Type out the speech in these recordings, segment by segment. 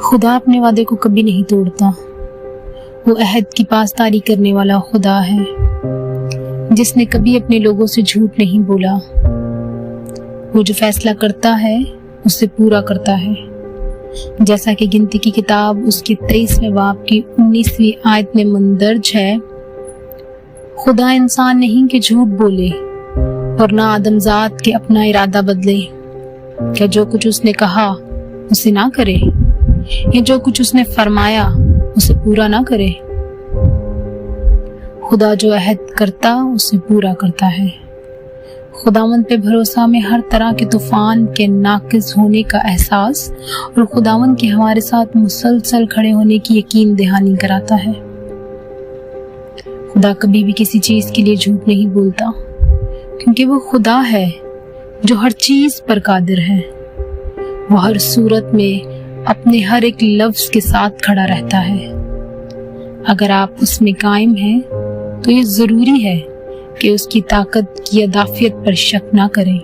خدا اپنے وعدے کو کبھی نہیں توڑتا. وہ عہد کی پاسداری کرنے والا خدا ہے جس نے کبھی اپنے لوگوں سے جھوٹ نہیں بولا. وہ جو فیصلہ کرتا ہے اسے پورا کرتا ہے. جیسا کہ گنتی کی کتاب اس کے 23ویں باب کی 19ویں آیت میں مندرج ہے، خدا انسان نہیں کہ جھوٹ بولے اور نہ آدمزاد کے اپنا ارادہ بدلے. کیا جو کچھ اس نے کہا اسے نہ کرے، یا جو کچھ اس نے فرمایا اسے پورا نہ کرے؟ خدا جو عہد کرتا اسے پورا کرتا ہے. خداوند پہ بھروسہ میں ہر طرح کے طوفان کے ناقص ہونے کا احساس اور خداوند کے ہمارے ساتھ مسلسل کھڑے ہونے کی یقین دہانی کراتا ہے. خدا کبھی بھی کسی چیز کے لیے جھوٹ نہیں بولتا، کیونکہ وہ خدا ہے جو ہر چیز پر قادر ہے. وہ ہر صورت میں اپنے ہر ایک لفظ کے ساتھ کھڑا رہتا ہے. اگر آپ اس میں قائم ہیں تو یہ ضروری ہے کہ اس کی طاقت کی اضافیت پر شک نہ کریں.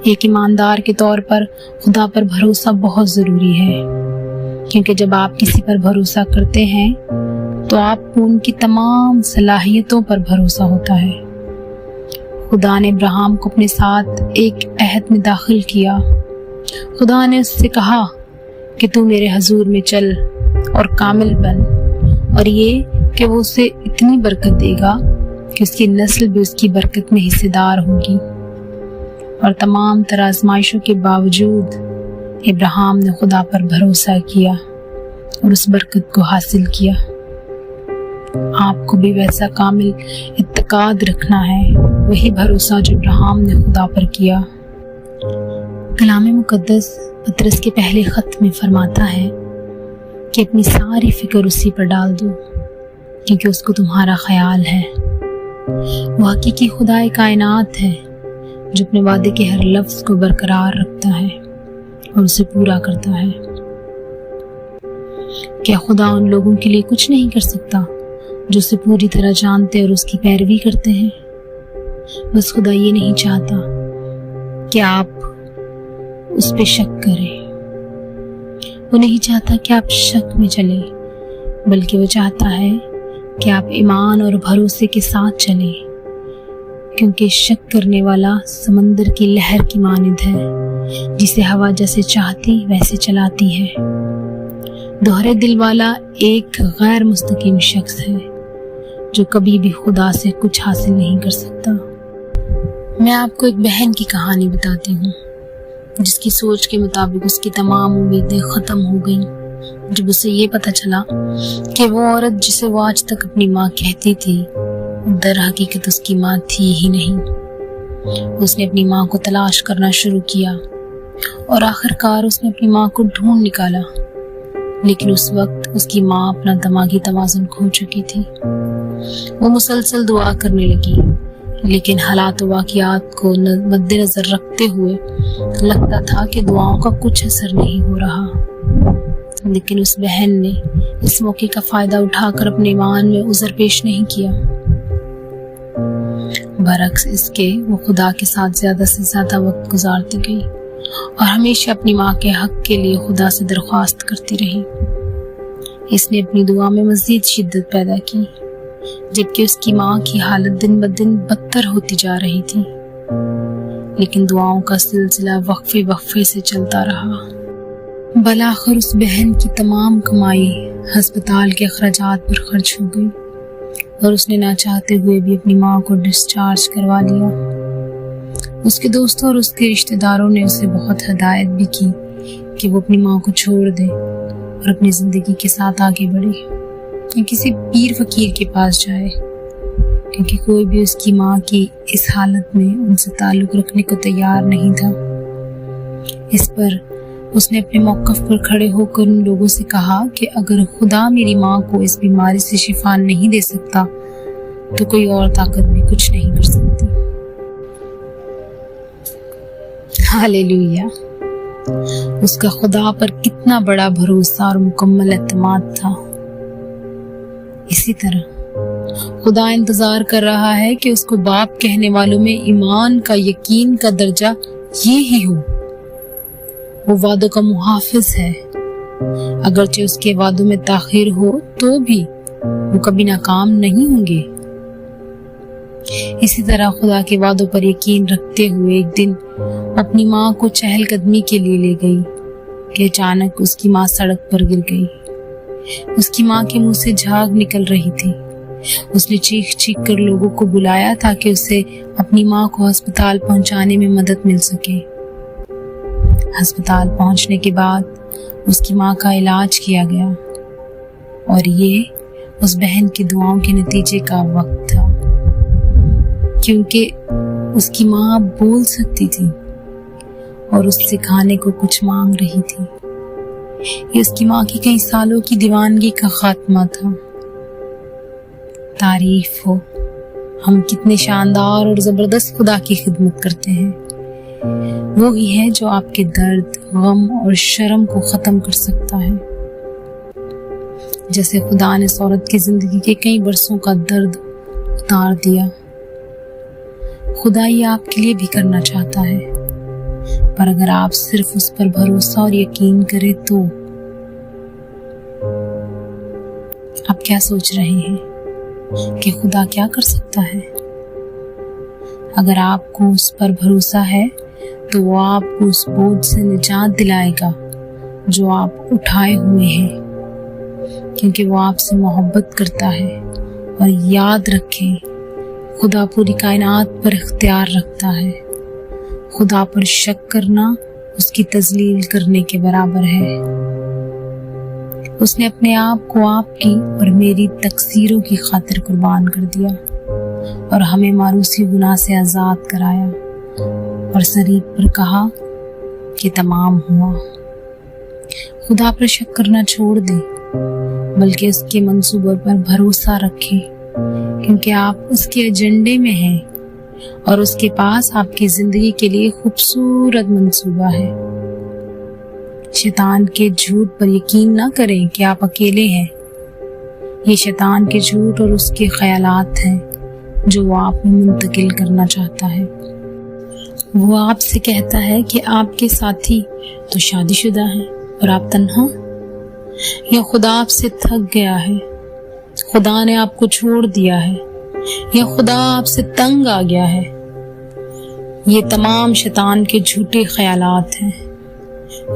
ایک ایماندار کے طور پر خدا پر بھروسہ بہت ضروری ہے، کیونکہ جب آپ کسی پر بھروسہ کرتے ہیں تو آپ کو ان کی تمام صلاحیتوں پر بھروسہ ہوتا ہے. خدا نے ابراہیم کو اپنے ساتھ ایک عہد میں داخل کیا. خدا نے اس سے کہا کہ تو میرے حضور میں چل اور کامل بن، اور یہ کہ وہ اسے اتنی برکت دے گا کہ اس کی نسل بھی اس کی برکت میں حصے دار ہوگی. اور تمام طرح آزمائشوں کے باوجود ابراہیم نے خدا پر بھروسہ کیا اور اس برکت کو حاصل کیا. آپ کو بھی ویسا کامل اعتقاد رکھنا ہے، وہی بھروسہ جو ابراہیم نے خدا پر کیا. کلام مقدس پطرس کے پہلے خط میں فرماتا ہے کہ اپنی ساری فکر اسی پر ڈال دو، کیونکہ اس کو تمہارا خیال ہے. وہ حقیقی خدائے کائنات ہے جو اپنے وعدے کے ہر لفظ کو برقرار رکھتا ہے اور اسے پورا کرتا ہے. کیا خدا ان لوگوں کے لیے کچھ نہیں کر سکتا جو اسے پوری طرح جانتے اور اس کی پیروی کرتے ہیں؟ بس خدا یہ نہیں چاہتا کہ آپ اس پہ شک کریں. وہ نہیں چاہتا کہ آپ شک میں چلیں، بلکہ وہ چاہتا ہے کہ آپ ایمان اور بھروسے کے ساتھ چلیں، کیونکہ شک کرنے والا سمندر کی لہر کی مانند ہے جسے ہوا جیسے چاہتی ویسے چلاتی ہے. دوہرے دل والا ایک غیر مستقیم شخص ہے جو کبھی بھی خدا سے کچھ حاصل نہیں کر سکتا. میں آپ کو ایک بہن کی کہانی بتاتی ہوں جس کی سوچ کے مطابق اس کی تمام امیدیں ختم ہو گئیں جب اسے یہ پتہ چلا کہ وہ عورت جسے وہ آج تک اپنی ماں کہتی تھی در حقیقت اس کی ماں تھی ہی نہیں. اس نے اپنی ماں کو تلاش کرنا شروع کیا اور آخر کار اس نے اپنی ماں کو ڈھونڈ نکالا، لیکن اس وقت اس کی ماں اپنا دماغی توازن کھو چکی تھی. وہ مسلسل دعا کرنے لگی، لیکن حالات و واقعات کو مد نظر رکھتے ہوئے لگتا تھا کہ دعاؤں کا کچھ اثر نہیں ہو رہا. لیکن اس بہن نے اس موقع کا فائدہ اٹھا کر اپنے ایمان میں عذر پیش نہیں کیا. برعکس اس کے وہ خدا کے ساتھ زیادہ سے زیادہ وقت گزارتی گئی اور ہمیشہ اپنی ماں کے حق کے لیے خدا سے درخواست کرتی رہی. اس نے اپنی دعا میں مزید شدت پیدا کی، جبکہ اس کی ماں کی حالت دن بدن بدتر ہوتی جا رہی تھی. لیکن دعاؤں کا سلسلہ وقفے سے چلتا رہا. بالآخر اس بہن کی تمام کمائی ہسپتال کے اخراجات پر خرچ ہو گئی اور اس نے نہ چاہتے ہوئے بھی اپنی ماں کو ڈسچارج کروا لیا. اس کے دوستوں اور اس کے رشتہ داروں نے اسے بہت ہدایت بھی کی کہ وہ اپنی ماں کو چھوڑ دے اور اپنی زندگی کے ساتھ آگے بڑھے یا کسی پیر فقیر کے پاس جائے، کیونکہ کوئی بھی اس کی ماں کی اس حالت میں ان سے تعلق رکھنے کو تیار نہیں تھا. اس پر اس نے اپنے موقف پر کھڑے ہو کر ان لوگوں سے کہا کہ اگر خدا میری ماں کو اس بیماری سے شفا نہیں دے سکتا تو کوئی اور طاقت بھی کچھ نہیں کر سکتی. ہاللیلویا! اس کا خدا پر کتنا بڑا بھروسہ اور مکمل اعتماد تھا. اسی طرح خدا انتظار کر رہا ہے کہ اس کو باپ کہنے والوں میں ایمان کا یقین کا درجہ یہ ہی ہو. وہ وعدوں کا محافظ ہے، اگرچہ اس کے وعدوں میں تاخیر ہو تو بھی وہ کبھی ناکام نہیں ہوں گے۔ اسی طرح خدا کے وعدوں پر یقین رکھتے ہوئے ایک دن اپنی ماں کو چہل قدمی کے لیے لے گئی کہ اچانک اس کی ماں سڑک پر گر گئی۔ اس کی ماں کے منہ سے جھاگ نکل رہی تھی۔ اس نے چیخ چیخ کر لوگوں کو بلایا تاکہ اسے اپنی ماں کو ہسپتال پہنچانے میں مدد مل سکے۔ ہسپتال پہنچنے کے بعد اس کی ماں کا علاج کیا گیا، اور یہ اس بہن کی دعاؤں کے نتیجے کا وقت تھا، کیونکہ اس کی ماں بول سکتی تھی اور اس سے کھانے کو کچھ مانگ رہی تھی۔ یہ اس کی ماں کی کئی سالوں کی دیوانگی کا خاتمہ تھا۔ تعریف ہو، ہم کتنے شاندار اور زبردست خدا کی خدمت کرتے ہیں۔ وہی ہے جو آپ کے درد، غم اور شرم کو ختم کر سکتا ہے۔ جیسے خدا نے اس عورت کی زندگی کے کئی برسوں کا درد اتار دیا، خدا یہ آپ کے لیے بھی کرنا چاہتا ہے، پر اگر آپ صرف اس پر بھروسہ اور یقین کریں تو۔ آپ کیا سوچ رہے ہیں کہ خدا کیا کر سکتا ہے؟ اگر آپ کو اس پر بھروسہ ہے تو وہ آپ کو اس بوجھ سے نجات دلائے گا جو آپ اٹھائے ہوئے ہیں، کیونکہ وہ آپ سے محبت کرتا ہے۔ اور یاد رکھیں، خدا پوری کائنات پر اختیار رکھتا ہے۔ خدا پر شک کرنا اس کی تذلیل کرنے کے برابر ہے۔ اس نے اپنے آپ کو آپ کی اور میری تقصیروں کی خاطر قربان کر دیا اور ہمیں ماروثی گناہ سے آزاد کرایا، اور صلیب پر کہا کہ تمام ہوا۔ خدا پر شک کرنا چھوڑ دیں، بلکہ اس کے منصوبوں پر بھروسہ رکھیں، کیونکہ آپ اس کے ایجنڈے میں ہیں اور اس کے پاس آپ کی زندگی کے لیے خوبصورت منصوبہ ہے۔ شیطان کے جھوٹ پر یقین نہ کریں کہ آپ اکیلے ہیں۔ یہ شیطان کے جھوٹ اور اس کے خیالات ہیں جو وہ آپ میں منتقل کرنا چاہتا ہے۔ وہ آپ سے کہتا ہے کہ آپ کے ساتھی تو شادی شدہ ہیں اور آپ تنہا، یا خدا آپ سے تھک گیا ہے، خدا نے آپ کو چھوڑ دیا ہے، یا خدا آپ سے تنگ آ گیا ہے۔ یہ تمام شیطان کے جھوٹے خیالات ہیں۔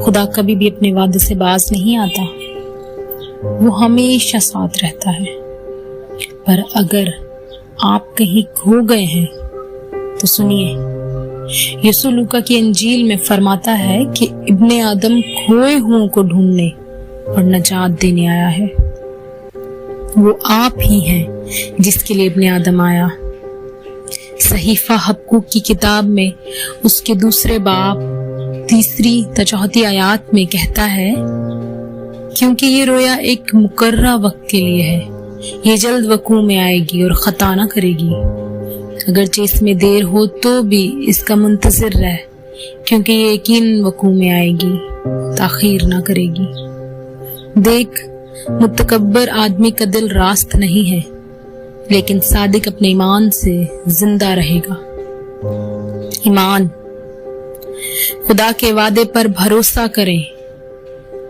خدا کبھی بھی اپنے وعدے سے باز نہیں آتا، وہ ہمیشہ ساتھ رہتا ہے۔ پر اگر آپ کہیں کھو گئے ہیں تو سنیے، یسوع لوکا کی انجیل میں فرماتا ہے کہ ابن آدم کھوئے ہوں کو ڈھونڈنے اور نجات دینے آیا ہے۔ وہ آپ ہی ہیں جس کے لیے ابن آدم آیا۔ صحیفہ حبقوق کی کتاب میں اس کے 2 باب 3 تا 4 آیات میں کہتا ہے، کیونکہ یہ رویا ایک مقررہ وقت کے لیے ہے، یہ جلد وقوع میں آئے گی اور خطا نہ کرے گی۔ اگرچہ اس میں دیر ہو تو بھی اس کا منتظر رہ، کیونکہ یہ یقین وقوع میں آئے گی، تاخیر نہ کرے گی۔ دیکھ، متکبر آدمی کا دل راست نہیں ہے، لیکن صادق اپنے ایمان سے زندہ رہے گا۔ ایمان، خدا کے وعدے پر بھروسہ کریں۔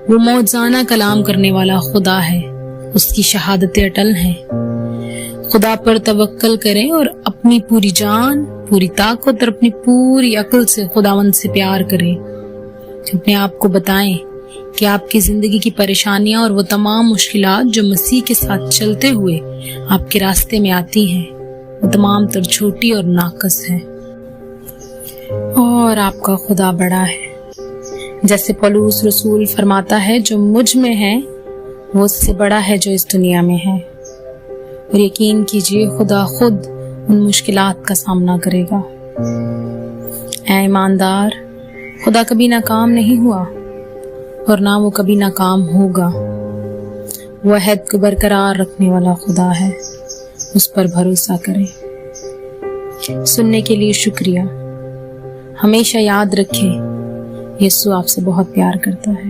وہ معجزانہ کلام کرنے والا خدا ہے، اس کی شہادتیں اٹل ہیں۔ خدا پر توکل کریں اور اپنی پوری جان، پوری طاقت اور اپنی پوری عقل سے خداوند سے پیار کریں۔ اپنے آپ کو بتائیں کہ آپ کی زندگی کی پریشانیاں اور وہ تمام مشکلات جو مسیح کے ساتھ چلتے ہوئے آپ کے راستے میں آتی ہیں، وہ تمام تر چھوٹی اور ناقص ہیں، اور آپ کا خدا بڑا ہے۔ جیسے پولس رسول فرماتا ہے، جو مجھ میں ہے وہ اس سے بڑا ہے جو اس دنیا میں ہے۔ اور یقین کیجئے، خدا خود ان مشکلات کا سامنا کرے گا۔ اے ایماندار، خدا کبھی ناکام نہیں ہوا اور نہ وہ کبھی ناکام ہوگا۔ وہ عہد کو برقرار رکھنے والا خدا ہے، اس پر بھروسہ کریں۔ سننے کے لیے شکریہ۔ ہمیشہ یاد رکھیں، یسوع آپ سے بہت پیار کرتا ہے۔